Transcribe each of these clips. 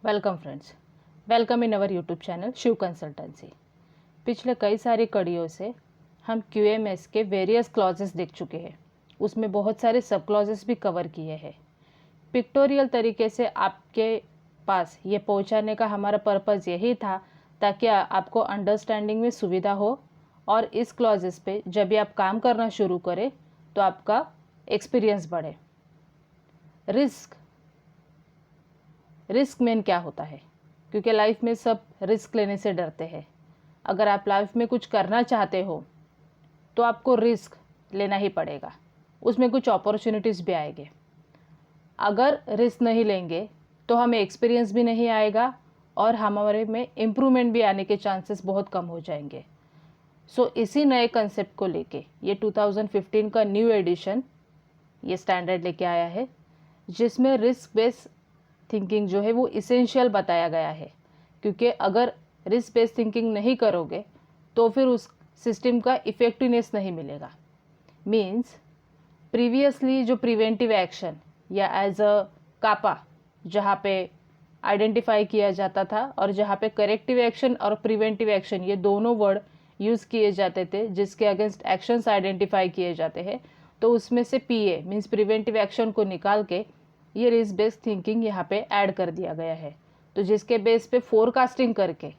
Welcome friends, welcome in our YouTube channel Shiv consultancy. पिछले कई सारी कड़ियों से हम QMS के वेरियस क्लॉजेस देख चुके हैं। उसमें बहुत सारे सब क्लॉजेस भी कवर किए हैं। पिक्टोरियल तरीके से आपके पास ये पहुंचाने का हमारा पर्पज़ यही था ताकि आपको अंडरस्टैंडिंग में सुविधा हो और इस क्लॉजेस पे जब भी आप काम करना शुरू करें तो आपका एक्सपीरियंस बढ़े। रिस्क मेन क्या होता है, क्योंकि लाइफ में सब रिस्क लेने से डरते हैं। अगर आप लाइफ में कुछ करना चाहते हो तो आपको रिस्क लेना ही पड़ेगा, उसमें कुछ अपॉर्चुनिटीज़ भी आएंगे। अगर रिस्क नहीं लेंगे तो हमें एक्सपीरियंस भी नहीं आएगा और हमारे में इम्प्रूवमेंट भी आने के चांसेस बहुत कम हो जाएंगे। इसी नए कंसेप्ट को लेके ये 2015 का न्यू एडिशन ये स्टैंडर्ड लेके आया है, जिसमें रिस्क बेस्ड थिंकिंग जो है वो इसेंशियल बताया गया है। क्योंकि अगर रिस्क बेस्ड थिंकिंग नहीं करोगे तो फिर उस सिस्टम का इफ़ेक्टिवनेस नहीं मिलेगा। मीन्स प्रीवियसली जो प्रिवेंटिव एक्शन या एज अ कापा जहाँ पे आइडेंटिफाई किया जाता था और जहाँ पे करेक्टिव एक्शन और प्रिवेंटिव एक्शन ये दोनों वर्ड यूज़ किए जाते थे, जिसके अगेंस्ट एक्शंस आइडेंटिफाई किए जाते हैं, तो उसमें से PA मीन्स प्रिवेंटिव एक्शन को निकाल के ये रिस्क बेस्ड थिंकिंग यहाँ पे ऐड कर दिया गया है। तो जिसके बेस पे फोरकास्टिंग करके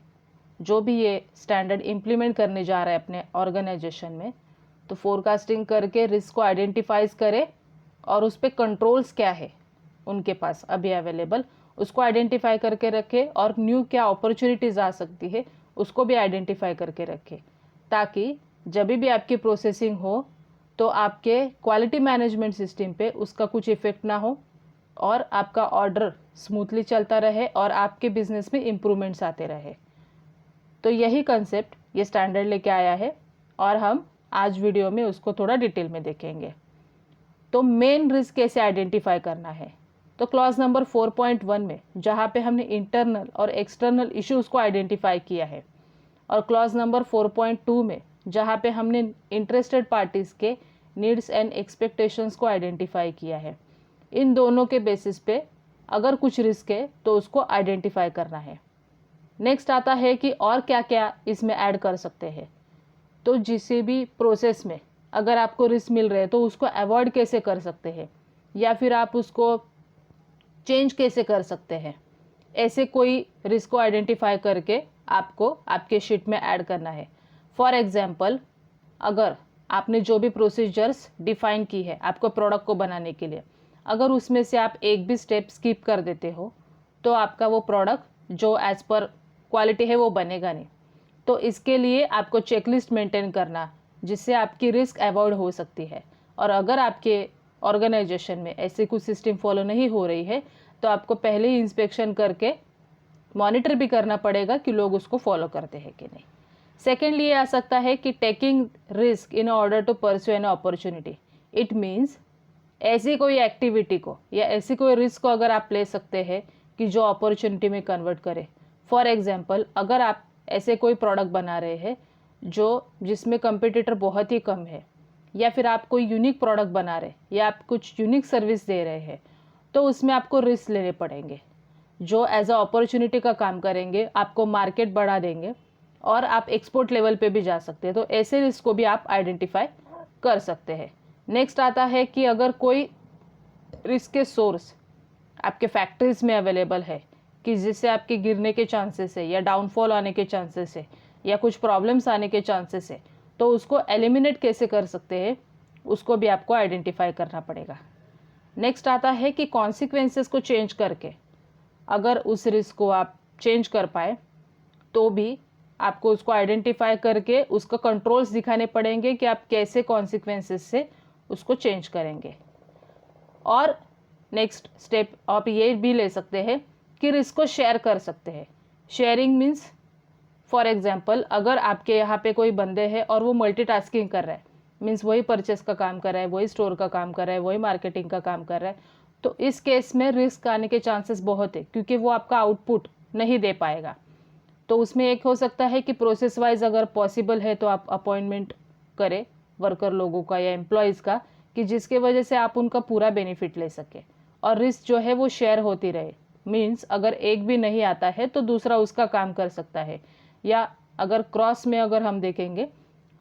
जो भी ये स्टैंडर्ड इम्प्लीमेंट करने जा रहा है अपने ऑर्गेनाइजेशन में, तो फोरकास्टिंग करके रिस्क को आइडेंटिफाइज करे और उस पर कंट्रोल्स क्या है उनके पास अभी अवेलेबल उसको आइडेंटिफाई करके रखे और न्यू क्या अपॉर्चुनिटीज़ आ सकती है उसको भी आइडेंटिफाई करके रखे, ताकि जब भी आपकी प्रोसेसिंग हो तो आपके क्वालिटी मैनेजमेंट सिस्टम पे उसका कुछ इफेक्ट ना हो और आपका ऑर्डर स्मूथली चलता रहे और आपके बिजनेस में इम्प्रूवमेंट्स आते रहे। तो यही कंसेप्ट ये स्टैंडर्ड लेके आया है और हम आज वीडियो में उसको थोड़ा डिटेल में देखेंगे। तो मेन रिस्क कैसे आइडेंटिफाई करना है, तो क्लॉज नंबर 4.1 में जहाँ पे हमने इंटरनल और एक्सटर्नल इश्यूज़ को आइडेंटिफाई किया है, और क्लॉज नंबर 4.2 में जहाँ पे हमने इंटरेस्टेड पार्टीज़ के नीड्स एंड एक्सपेक्टेशंस को आइडेंटिफाई किया है। इन दोनों के बेसिस पे अगर कुछ रिस्क है तो उसको आइडेंटिफाई करना है। नेक्स्ट आता है कि और क्या क्या इसमें ऐड कर सकते हैं। तो जिसे भी प्रोसेस में अगर आपको रिस्क मिल रहे हैं तो उसको अवॉइड कैसे कर सकते हैं या फिर आप उसको चेंज कैसे कर सकते हैं, ऐसे कोई रिस्क को आइडेंटिफाई करके आपको आपके शीट में ऐड करना है। फॉर एग्जाम्पल, अगर आपने जो भी प्रोसीजर्स डिफाइन की है आपको प्रोडक्ट को बनाने के लिए, अगर उसमें से आप एक भी स्टेप स्किप कर देते हो तो आपका वो प्रोडक्ट जो एज़ पर क्वालिटी है वो बनेगा नहीं। तो इसके लिए आपको चेकलिस्ट मेंटेन करना, जिससे आपकी रिस्क अवॉइड हो सकती है। और अगर आपके ऑर्गेनाइजेशन में ऐसे कुछ सिस्टम फॉलो नहीं हो रही है तो आपको पहले ही इंस्पेक्शन करके मॉनिटर भी करना पड़ेगा कि लोग उसको फॉलो करते हैं कि नहीं। सेकेंडली ये आ सकता है कि taking risk in order to pursue an opportunity. It means ऐसी कोई एक्टिविटी को या ऐसी कोई रिस्क को अगर आप ले सकते हैं कि जो अपॉर्चुनिटी में कन्वर्ट करे। फॉर एग्जांपल, अगर आप ऐसे कोई प्रोडक्ट बना रहे हैं जिसमें कंपटीटर बहुत ही कम है, या फिर आप कोई यूनिक प्रोडक्ट बना रहे या आप कुछ यूनिक सर्विस दे रहे हैं, तो उसमें आपको रिस्क लेने पड़ेंगे जो एज अ अपॉर्चुनिटी का काम करेंगे, आपको मार्केट बढ़ा देंगे और आप एक्सपोर्ट लेवल पे भी जा सकते हैं। तो ऐसे रिस्क को भी आप आइडेंटिफाई कर सकते हैं। नेक्स्ट आता है कि अगर कोई रिस्क के सोर्स आपके फैक्ट्रीज में अवेलेबल है कि जिससे आपके गिरने के चांसेस है या डाउनफॉल आने के चांसेस है या कुछ प्रॉब्लम्स आने के चांसेस है, तो उसको एलिमिनेट कैसे कर सकते हैं उसको भी आपको आइडेंटिफाई करना पड़ेगा। नेक्स्ट आता है कि कॉन्सिक्वेंसेस को चेंज करके अगर उस रिस्क को आप चेंज कर पाए तो भी आपको उसको आइडेंटिफाई करके उसका कंट्रोल्स दिखाने पड़ेंगे कि आप कैसे कॉन्सिक्वेंसेस से उसको चेंज करेंगे। और नेक्स्ट स्टेप आप ये भी ले सकते हैं कि रिस्क को शेयर कर सकते हैं। शेयरिंग मीन्स फॉर एग्जांपल, अगर आपके यहाँ पे कोई बंदे हैं और वो मल्टीटास्किंग कर रहा है, मीन्स वही परचेस का काम कर रहा है, वही स्टोर का काम कर रहा है, वही मार्केटिंग का काम कर रहा है, तो इस केस में रिस्क आने के चांसेस बहुत है क्योंकि वो आपका आउटपुट नहीं दे पाएगा। तो उसमें एक हो सकता है कि प्रोसेस वाइज अगर पॉसिबल है तो आप अपॉइंटमेंट करें वर्कर लोगों का या एम्प्लॉयज़ का, कि जिसके वजह से आप उनका पूरा बेनिफिट ले सकें और रिस्क जो है वो शेयर होती रहे। मीन्स अगर एक भी नहीं आता है तो दूसरा उसका काम कर सकता है, या अगर क्रॉस में अगर हम देखेंगे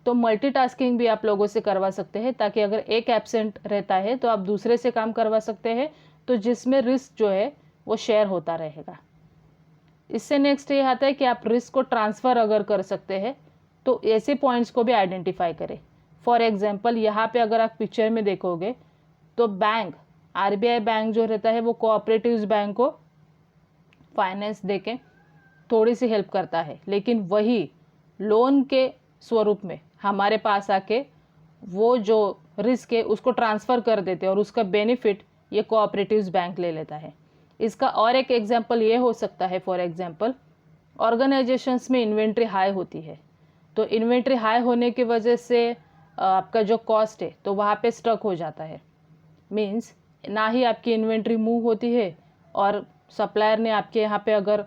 तो मल्टीटास्किंग भी आप लोगों से करवा सकते हैं, ताकि अगर एक एब्सेंट रहता है तो आप दूसरे से काम करवा सकते हैं, तो जिसमें रिस्क जो है वो शेयर होता रहेगा। इससे नेक्स्ट ये आता है कि आप रिस्क को ट्रांसफ़र अगर कर सकते हैं तो ऐसे पॉइंट्स को भी आइडेंटिफाई करें। फॉर एग्जांपल यहाँ पे अगर आप पिक्चर में देखोगे तो बैंक, आरबीआई बैंक जो रहता है वो कोऑपरेटिव्स बैंक को फाइनेंस देके थोड़ी सी हेल्प करता है, लेकिन वही लोन के स्वरूप में हमारे पास आके वो जो रिस्क है उसको ट्रांसफ़र कर देते हैं और उसका बेनिफिट ये कोऑपरेटिव्स बैंक ले लेता है। इसका और एक एग्जांपल ये हो सकता है, फॉर एग्जांपल ऑर्गेनाइजेशंस में इन्वेंट्री हाई होती है, तो इन्वेंट्री हाई होने की वजह से आपका जो कॉस्ट है तो वहाँ पे स्टक हो जाता है। मींस ना ही आपकी इन्वेंट्री मूव होती है, और सप्लायर ने आपके यहाँ पे अगर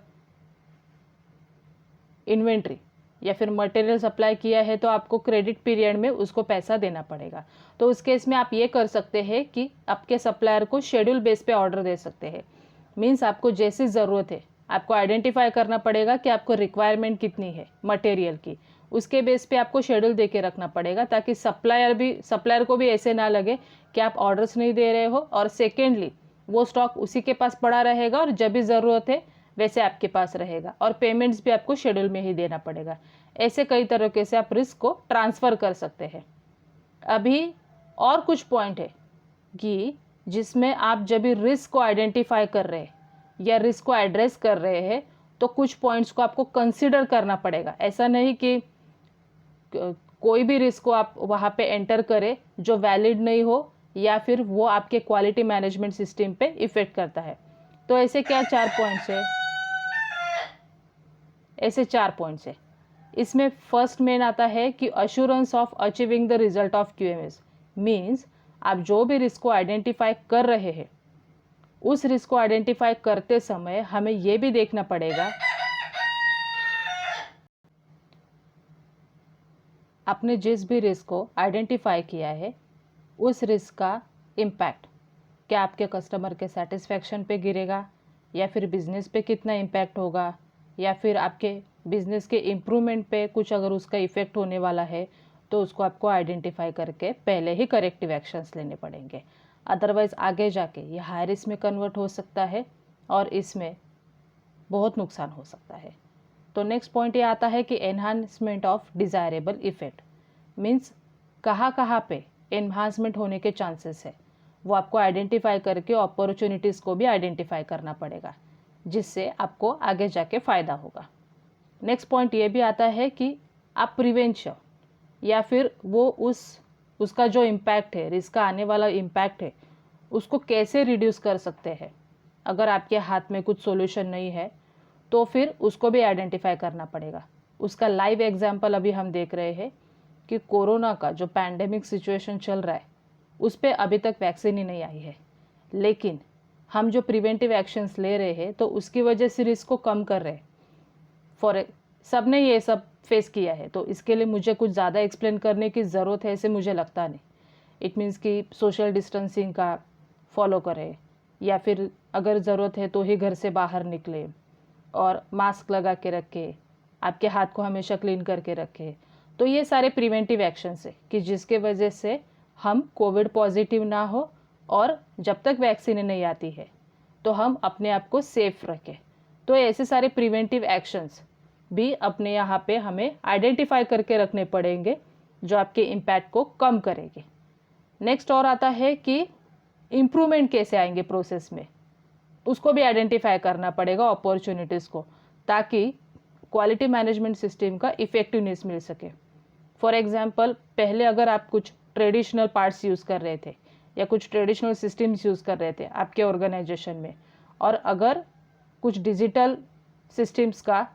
इन्वेंट्री या फिर मटेरियल सप्लाई किया है तो आपको क्रेडिट पीरियड में उसको पैसा देना पड़ेगा। तो उस केस में आप ये कर सकते हैं कि आपके सप्लायर को शेड्यूल बेस पे ऑर्डर दे सकते हैं। मींस आपको जैसी ज़रूरत है आपको आइडेंटिफाई करना पड़ेगा कि आपको रिक्वायरमेंट कितनी है मटेरियल की, उसके बेस पे आपको शेड्यूल दे के रखना पड़ेगा, ताकि सप्लायर को भी ऐसे ना लगे कि आप ऑर्डर्स नहीं दे रहे हो, और सेकेंडली वो स्टॉक उसी के पास पड़ा रहेगा और जब भी ज़रूरत है वैसे आपके पास रहेगा, और पेमेंट्स भी आपको शेड्यूल में ही देना पड़ेगा। ऐसे कई तरीके से आप रिस्क को ट्रांसफ़र कर सकते हैं। अभी और कुछ पॉइंट है कि जिसमें आप जब भी रिस्क को आइडेंटिफाई कर रहे हैं या रिस्क को एड्रेस कर रहे हैं तो कुछ पॉइंट्स को आपको कंसिडर करना पड़ेगा। ऐसा नहीं कि कोई भी रिस्क को आप वहाँ पे एंटर करें जो वैलिड नहीं हो या फिर वो आपके क्वालिटी मैनेजमेंट सिस्टम पे इफ़ेक्ट करता है। तो ऐसे क्या 4 पॉइंट्स है, ऐसे 4 पॉइंट्स है। इसमें फर्स्ट मेन आता है कि assurance of achieving the result of QMS. Means आप जो भी रिस्क को आइडेंटिफाई कर रहे हैं उस रिस्क को आइडेंटिफाई करते समय हमें ये भी देखना पड़ेगा आपने जिस भी रिस्क को आइडेंटिफाई किया है उस रिस्क का इम्पैक्ट क्या आपके कस्टमर के सेटिस्फैक्शन पे गिरेगा, या फिर बिजनेस पे कितना इम्पैक्ट होगा, या फिर आपके बिजनेस के इम्प्रूवमेंट पे कुछ अगर उसका इफ़ेक्ट होने वाला है तो उसको आपको आइडेंटिफाई करके पहले ही करेक्टिव एक्शंस लेने पड़ेंगे। अदरवाइज़ आगे जाके ये हाई रिस्क में कन्वर्ट हो सकता है और इसमें बहुत नुकसान हो सकता है। तो नेक्स्ट पॉइंट ये आता है कि enhancement of desirable effect. Means कहाँ कहाँ पे एनहांसमेंट होने के चांसेस है वो आपको आइडेंटिफाई करके अपॉर्चुनिटीज़ को भी आइडेंटिफाई करना पड़ेगा, जिससे आपको आगे जाके फ़ायदा होगा। नेक्स्ट पॉइंट ये भी आता है कि आप प्रिवेंशन या फिर वो उसका जो इम्पैक्ट है, रिस्क का आने वाला इम्पैक्ट है, उसको कैसे रिड्यूस कर सकते हैं। अगर आपके हाथ में कुछ सॉल्यूशन नहीं है तो फिर उसको भी आइडेंटिफाई करना पड़ेगा। उसका लाइव एग्जांपल अभी हम देख रहे हैं कि कोरोना का जो पैंडेमिक सिचुएशन चल रहा है उस पर अभी तक वैक्सीन ही नहीं आई है, लेकिन हम जो प्रिवेंटिव एक्शंस ले रहे हैं तो उसकी वजह से रिस्क को कम कर रहे हैं। सब ने ये सब फेस किया है, तो इसके लिए मुझे कुछ ज़्यादा एक्सप्लेन करने की ज़रूरत है ऐसे मुझे लगता नहीं। इट मीन्स कि सोशल डिस्टेंसिंग का फॉलो करें, या फिर अगर ज़रूरत है तो ही घर से बाहर निकले, और मास्क लगा के रखे, आपके हाथ को हमेशा क्लीन करके रखें। तो ये सारे प्रिवेंटिव एक्शंस है कि जिसके वजह से हम कोविड पॉजिटिव ना हो, और जब तक वैक्सीन नहीं आती है तो हम अपने आप को सेफ रखें। तो ऐसे सारे प्रिवेंटिव एक्शंस भी अपने यहाँ पे हमें आइडेंटिफाई करके रखने पड़ेंगे जो आपके इम्पैक्ट को कम करेंगे। नेक्स्ट और आता है कि इम्प्रूवमेंट कैसे आएंगे प्रोसेस में, उसको भी आइडेंटिफाई करना पड़ेगा अपॉर्चुनिटीज़ को, ताकि क्वालिटी मैनेजमेंट सिस्टम का इफ़ेक्टिवनेस मिल सके। फॉर एग्जांपल पहले अगर आप कुछ ट्रेडिशनल पार्ट्स यूज़ कर रहे थे या कुछ ट्रेडिशनल सिस्टम्स यूज़ कर रहे थे आपके ऑर्गेनाइजेशन में, और अगर कुछ डिजिटल सिस्टम्स का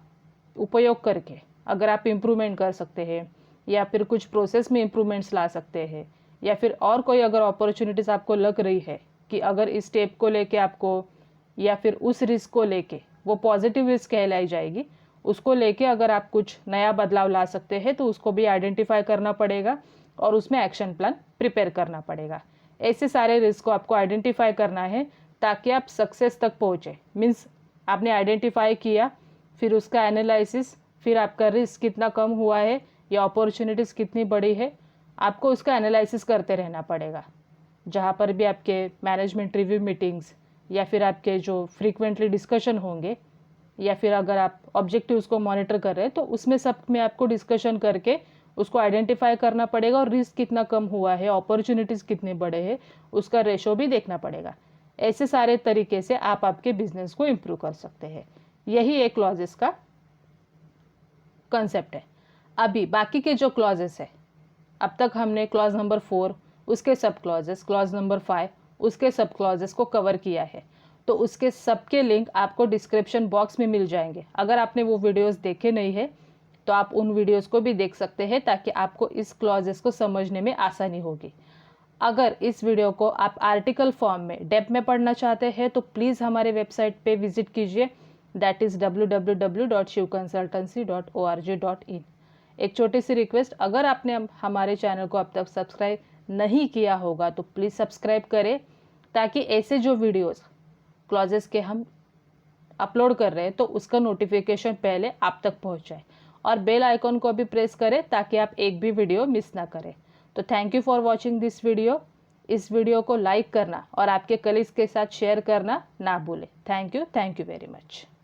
उपयोग करके अगर आप इम्प्रूवमेंट कर सकते हैं या फिर कुछ प्रोसेस में इम्प्रूवमेंट्स ला सकते हैं, या फिर और कोई अगर अपॉर्चुनिटीज़ आपको लग रही है कि अगर इस स्टेप को लेके आपको या फिर उस रिस्क को लेके वो पॉजिटिव रिस्क कहलाई जाएगी, उसको लेके अगर आप कुछ नया बदलाव ला सकते हैं तो उसको भी आइडेंटिफाई करना पड़ेगा और उसमें एक्शन प्लान प्रिपेयर करना पड़ेगा। ऐसे सारे रिस्क को आपको आइडेंटिफाई करना है ताकि आप सक्सेस तक पहुँचे। मीन्स आपने आइडेंटिफाई किया, फिर उसका एनालिसिस, फिर आपका रिस्क कितना कम हुआ है या अपॉर्चुनिटीज़ कितनी बड़ी है, आपको उसका एनालिसिस करते रहना पड़ेगा। जहाँ पर भी आपके मैनेजमेंट रिव्यू मीटिंग्स या फिर आपके जो फ्रीक्वेंटली डिस्कशन होंगे, या फिर अगर आप ऑब्जेक्टिव्स को मॉनिटर कर रहे हैं तो उसमें सब में आपको डिस्कशन करके उसको आइडेंटिफाई करना पड़ेगा और रिस्क कितना कम हुआ है, अपॉर्चुनिटीज़ कितने बड़े हैं, उसका रेशो भी देखना पड़ेगा। ऐसे सारे तरीके से आप आपके बिजनेस को इम्प्रूव कर सकते हैं। यही एक क्लॉजेस का कंसेप्ट है। अभी बाकी के जो क्लॉजेस है, अब तक हमने क्लॉज नंबर 4, उसके सब क्लॉजेस, क्लॉज नंबर 5, उसके सब क्लॉजेस को कवर किया है। तो उसके सबके लिंक आपको डिस्क्रिप्शन बॉक्स में मिल जाएंगे। अगर आपने वो वीडियोस देखे नहीं है तो आप उन वीडियोस को भी देख सकते हैं, ताकि आपको इस क्लॉजेस को समझने में आसानी होगी। अगर इस वीडियो को आप आर्टिकल फॉर्म में डेप्थ में पढ़ना चाहते हैं तो प्लीज़ हमारे वेबसाइट पे विजिट कीजिए, दैट इज़ www.shivconsultancy.org.in। एक छोटी सी रिक्वेस्ट, अगर आपने हमारे चैनल को अब तक सब्सक्राइब नहीं किया होगा तो प्लीज़ सब्सक्राइब करें, ताकि ऐसे जो वीडियोस क्लॉजेस के हम अपलोड कर रहे हैं तो उसका नोटिफिकेशन पहले आप तक पहुंच जाए, और बेल आइकॉन को भी प्रेस करें ताकि आप एक भी वीडियो मिस ना करें। तो thank you for watching this video. इस वीडियो को लाइक करना और आपके कलीग्स के साथ शेयर करना ना भूलें। Thank you very much.